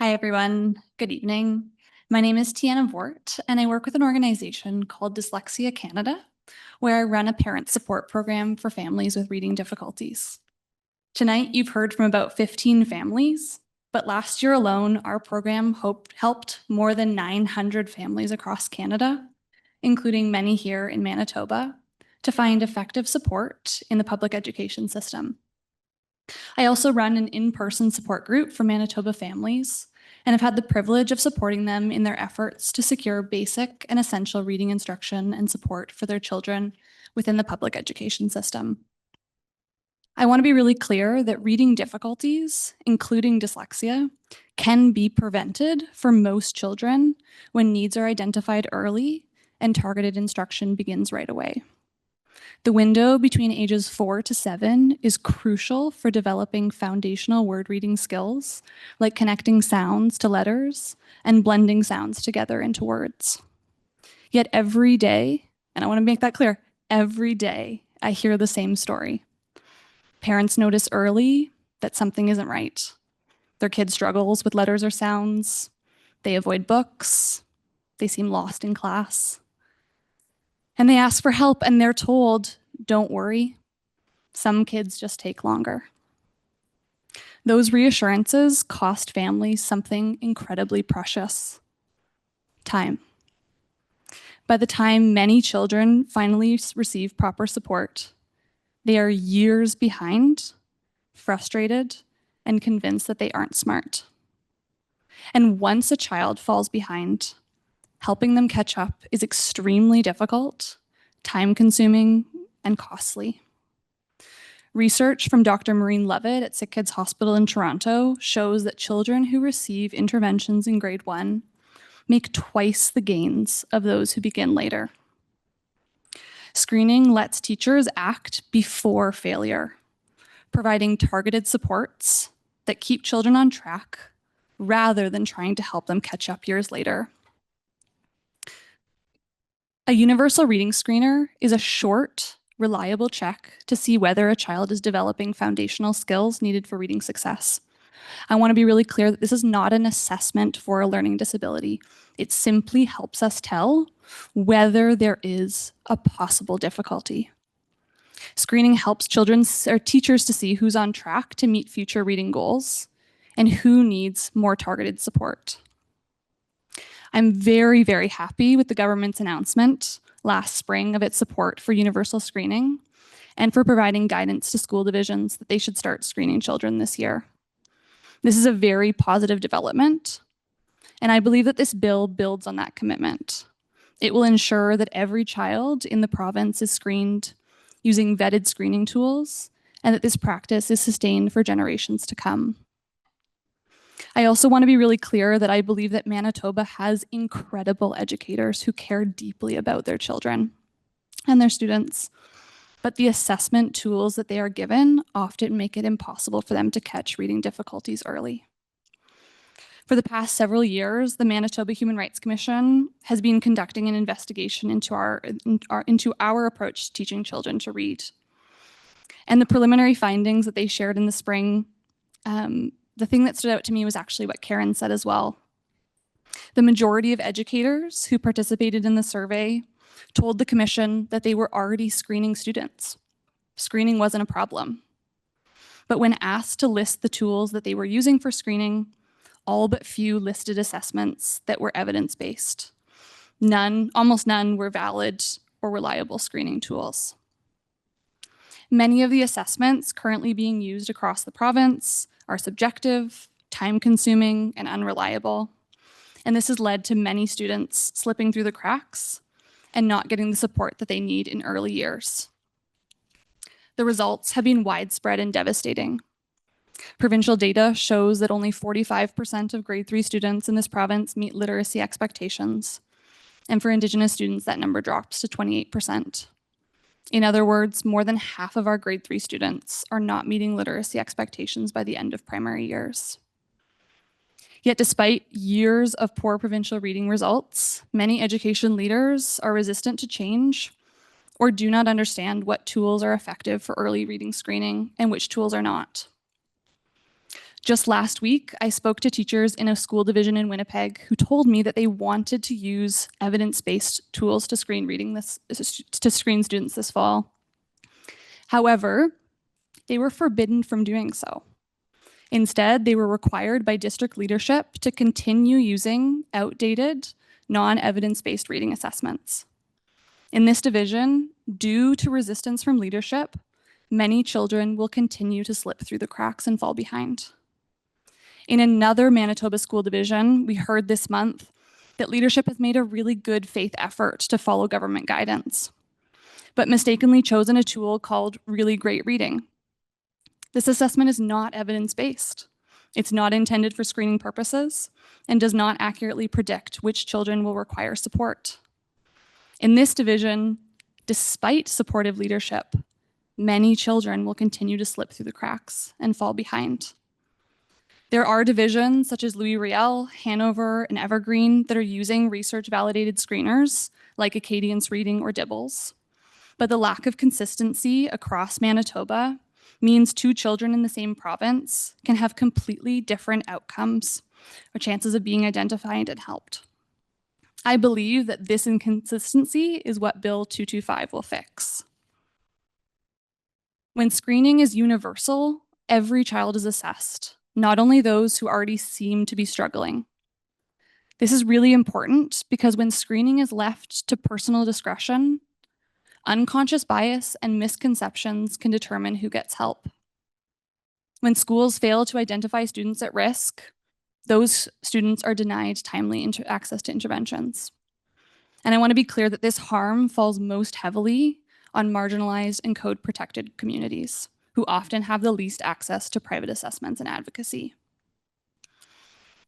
Hi, everyone. Good evening. My name is Tianna Voort, and I work with an organization called Dyslexia Canada, where I run a parent support program for families with reading difficulties. Tonight, you've heard from about 15 families, but last year alone, our program helped more than 900 families across Canada, including many here in Manitoba, to find effective support in the public education system. I also run an in-person support group for Manitoba families and have had the privilege of supporting them in their efforts to secure basic and essential reading instruction and support for their children within the public education system. I want to be really clear that reading difficulties, including dyslexia, can be prevented for most children when needs are identified early and targeted instruction begins right away. The window between ages 4 to 7 is crucial for developing foundational word reading skills, like connecting sounds to letters and blending sounds together into words. Yet every day, and I want to make that clear, every day I hear the same story. Parents notice early that something isn't right. Their kid struggles with letters or sounds. They avoid books. They seem lost in class. And they ask for help, and they're told, don't worry, some kids just take longer. Those reassurances cost families something incredibly precious: time. By the time many children finally receive proper support, they are years behind, frustrated, and convinced that they aren't smart. And once a child falls behind, helping them catch up is extremely difficult, time-consuming, and costly. Research from Dr. Maureen Levitt at Sick Kids Hospital in Toronto shows that children who receive interventions in grade 1 make twice the gains of those who begin later. Screening lets teachers act before failure, providing targeted supports that keep children on track rather than trying to help them catch up years later. A universal reading screener is a short, reliable check to see whether a child is developing foundational skills needed for reading success. I want to be really clear that this is not an assessment for a learning disability. It simply helps us tell whether there is a possible difficulty. Screening helps children or teachers to see who's on track to meet future reading goals and who needs more targeted support. I'm very, very happy with the government's announcement last spring of its support for universal screening and for providing guidance to school divisions that they should start screening children this year. This is a very positive development, and I believe that this bill builds on that commitment. It will ensure that every child in the province is screened using vetted screening tools, and that this practice is sustained for generations to come. I also want to be really clear that I believe that Manitoba has incredible educators who care deeply about their children and their students, but the assessment tools that they are given often make it impossible for them to catch reading difficulties early. For the past several years, the Manitoba Human Rights Commission has been conducting an investigation into our approach to teaching children to read. And the preliminary findings that they shared in the spring, the thing that stood out to me was actually what Karen said as well. The majority of educators who participated in the survey told the commission that they were already screening students. Screening wasn't a problem. But when asked to list the tools that they were using for screening, all but few listed assessments that were evidence-based. Almost none were valid or reliable screening tools. Many of the assessments currently being used across the province are subjective, time-consuming, and unreliable. And this has led to many students slipping through the cracks and not getting the support that they need in early years. The results have been widespread and devastating. Provincial data shows that only 45% of grade 3 students in this province meet literacy expectations. And for Indigenous students, that number drops to 28%. In other words, more than half of our grade 3 students are not meeting literacy expectations by the end of primary years. Yet despite years of poor provincial reading results, many education leaders are resistant to change or do not understand what tools are effective for early reading screening and which tools are not. Just last week, I spoke to teachers in a school division in Winnipeg who told me that they wanted to use evidence-based tools to screen students this fall. However, they were forbidden from doing so. Instead, they were required by district leadership to continue using outdated, non-evidence-based reading assessments. In this division, due to resistance from leadership, many children will continue to slip through the cracks and fall behind. In another Manitoba school division, we heard this month that leadership has made a really good faith effort to follow government guidance, but mistakenly chosen a tool called Really Great Reading. This assessment is not evidence-based. It's not intended for screening purposes and does not accurately predict which children will require support. In this division, despite supportive leadership, many children will continue to slip through the cracks and fall behind. There are divisions such as Louis Riel, Hanover, and Evergreen that are using research-validated screeners like Acadians Reading or Dibbles. But the lack of consistency across Manitoba means two children in the same province can have completely different outcomes or chances of being identified and helped. I believe that this inconsistency is what Bill 225 will fix. When screening is universal, every child is assessed, not only those who already seem to be struggling. This is really important because when screening is left to personal discretion, unconscious bias and misconceptions can determine who gets help. When schools fail to identify students at risk, those students are denied timely access to interventions. And I want to be clear that this harm falls most heavily on marginalized and code-protected communities, who often have the least access to private assessments and advocacy.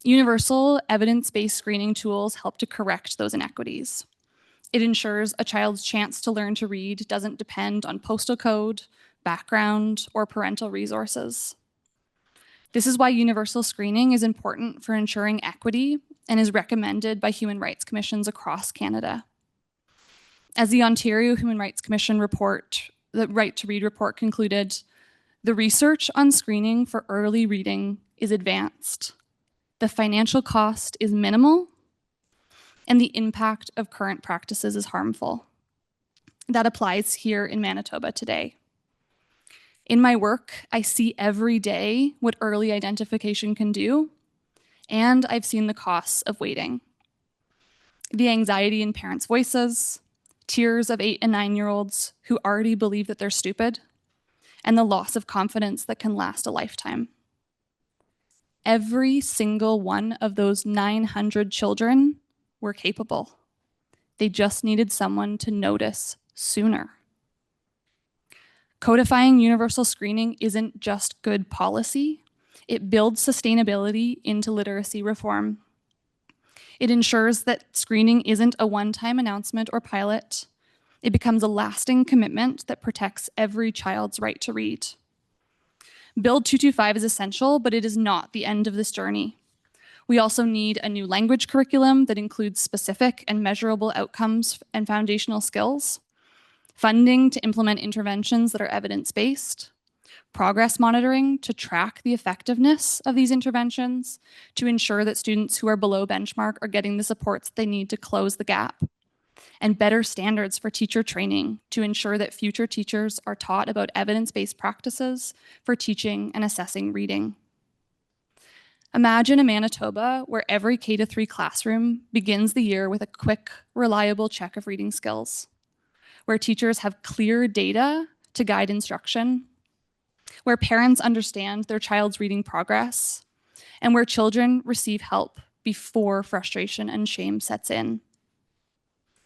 Universal evidence-based screening tools help to correct those inequities. It ensures a child's chance to learn to read doesn't depend on postal code, background, or parental resources. This is why universal screening is important for ensuring equity and is recommended by human rights commissions across Canada. As the Ontario Human Rights Commission report, the Right to Read report concluded, the research on screening for early reading is advanced. The financial cost is minimal, and the impact of current practices is harmful. That applies here in Manitoba today. In my work, I see every day what early identification can do, and I've seen the costs of waiting. The anxiety in parents' voices, tears of 8- and 9-year-olds who already believe that they're stupid, and the loss of confidence that can last a lifetime. Every single one of those 900 children were capable. They just needed someone to notice sooner. Codifying universal screening isn't just good policy, it builds sustainability into literacy reform. It ensures that screening isn't a one-time announcement or pilot. It becomes a lasting commitment that protects every child's right to read. Bill 225 is essential, but it is not the end of this journey. We also need a new language curriculum that includes specific and measurable outcomes and foundational skills, funding to implement interventions that are evidence-based, progress monitoring to track the effectiveness of these interventions to ensure that students who are below benchmark are getting the supports they need to close the gap, and better standards for teacher training to ensure that future teachers are taught about evidence-based practices for teaching and assessing reading. Imagine a Manitoba where every K-3 classroom begins the year with a quick, reliable check of reading skills, where teachers have clear data to guide instruction, where parents understand their child's reading progress, and where children receive help before frustration and shame sets in.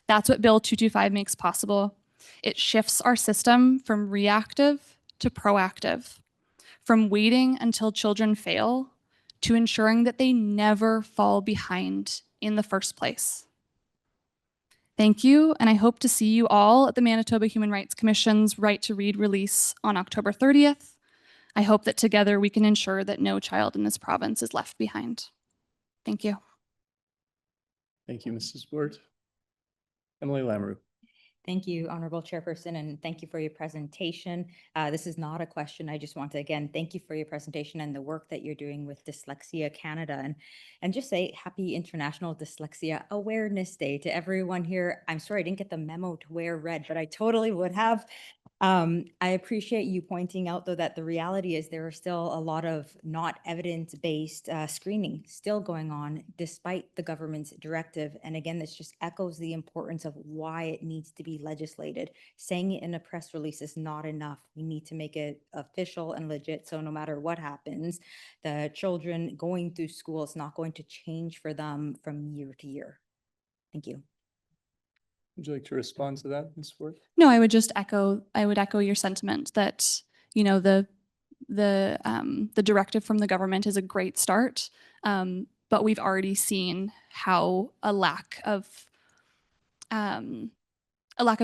That's what Bill 225 makes possible. It shifts our system from reactive to proactive, from waiting until children fail to ensuring that they never fall behind in the first place. Thank you, and I hope to see you all at the Manitoba Human Rights Commission's Right to Read release on October 30th. I hope that together we can ensure that no child in this province is left behind. Thank you. Thank you, Mrs. Voort. Emily Lamoureux. Thank you, Honorable Chairperson, and thank you for your presentation. This is not a question. I just want to, again, thank you for your presentation and the work that you're doing with Dyslexia Canada. And just say happy International Dyslexia Awareness Day to everyone here. I'm sorry I didn't get the memo to wear red, but I totally would have. I appreciate you pointing out, though, that the reality is there are still a lot of not evidence-based screening still going on despite the government's directive. And again, this just echoes the importance of why it needs to be legislated. Saying it in a press release is not enough. We need to make it official and legit. So no matter what happens, the children going through school is not going to change for them from year to year. Thank you. Would you like to respond to that, Ms. Voort? No, I would echo your sentiment that, you know, the directive from the government is a great start. But we've already seen how a lack of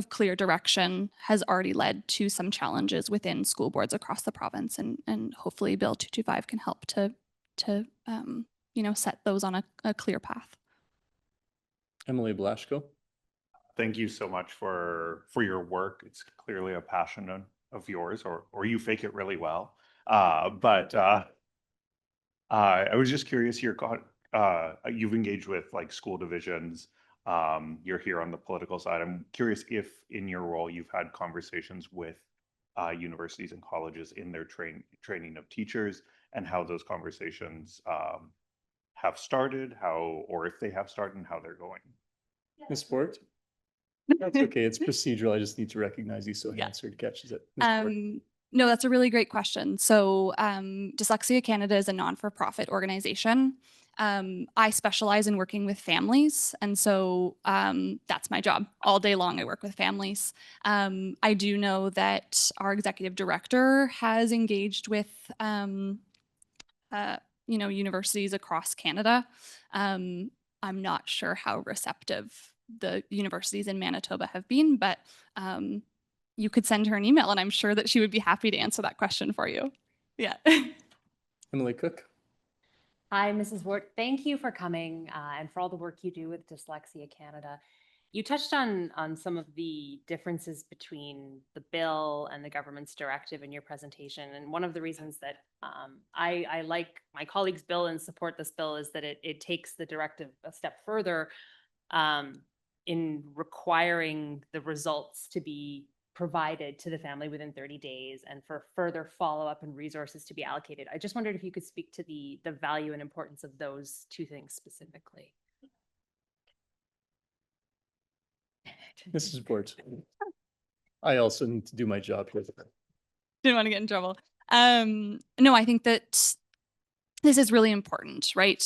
clear direction has already led to some challenges within school boards across the province, and hopefully Bill 225 can help to set those on a clear path. Emily Blashko. Thank you so much for your work. It's clearly a passion of yours, or you fake it really well. But I was just curious. You've engaged with like school divisions. You're here on the political side. I'm curious if in your role you've had conversations with universities and colleges in their training of teachers, and how those conversations have started, or if they have started, and how they're going. Ms. Voort? That's okay. It's procedural. I just need to recognize you so Hansard catches it. No, that's a really great question. So Dyslexia Canada is a non-for-profit organization. I specialize in working with families, and so that's my job. All day long, I work with families. I do know that our executive director has engaged with universities across Canada. I'm not sure how receptive the universities in Manitoba have been, but you could send her an email and I'm sure that she would be happy to answer that question for you. Yeah. Emily Cook. Hi, Mrs. Voort. Thank you for coming and for all the work you do with Dyslexia Canada. You touched on some of the differences between the bill and the government's directive in your presentation. And one of the reasons that I like my colleague's bill and support this bill is that it takes the directive a step further in requiring the results to be provided to the family within 30 days and for further follow-up and resources to be allocated. I just wondered if you could speak to the value and importance of those two things specifically. Mrs. Voort. I also need to do my job here. Didn't want to get in trouble. No, I think that this is really important, right?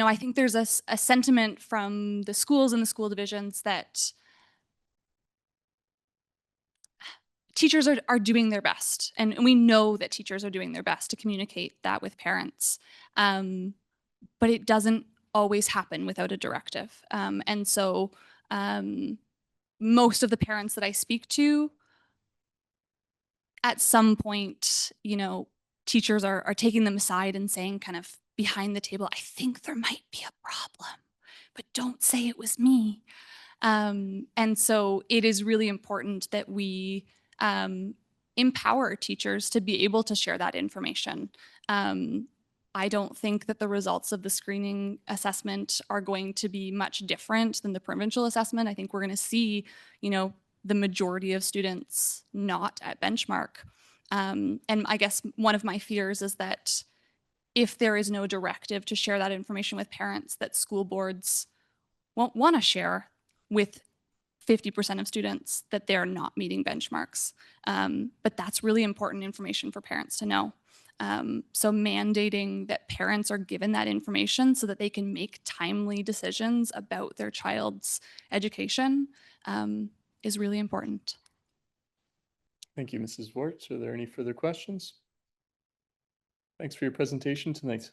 I think there's a sentiment from the schools and the school divisions that teachers are doing their best. And we know that teachers are doing their best to communicate that with parents. But it doesn't always happen without a directive. And so most of the parents that I speak to, at some point, teachers are taking them aside and saying kind of behind the table, I think there might be a problem, but don't say it was me. And so it is really important that we empower teachers to be able to share that information. I don't think that the results of the screening assessment are going to be much different than the provincial assessment. I think we're going to see, the majority of students not at benchmark. And I guess one of my fears is that if there is no directive to share that information with parents, that school boards won't want to share with 50% of students that they're not meeting benchmarks. But that's really important information for parents to know. So mandating that parents are given that information so that they can make timely decisions about their child's education is really important. Thank you, Mrs. Voort. Are there any further questions? Thanks for your presentation tonight.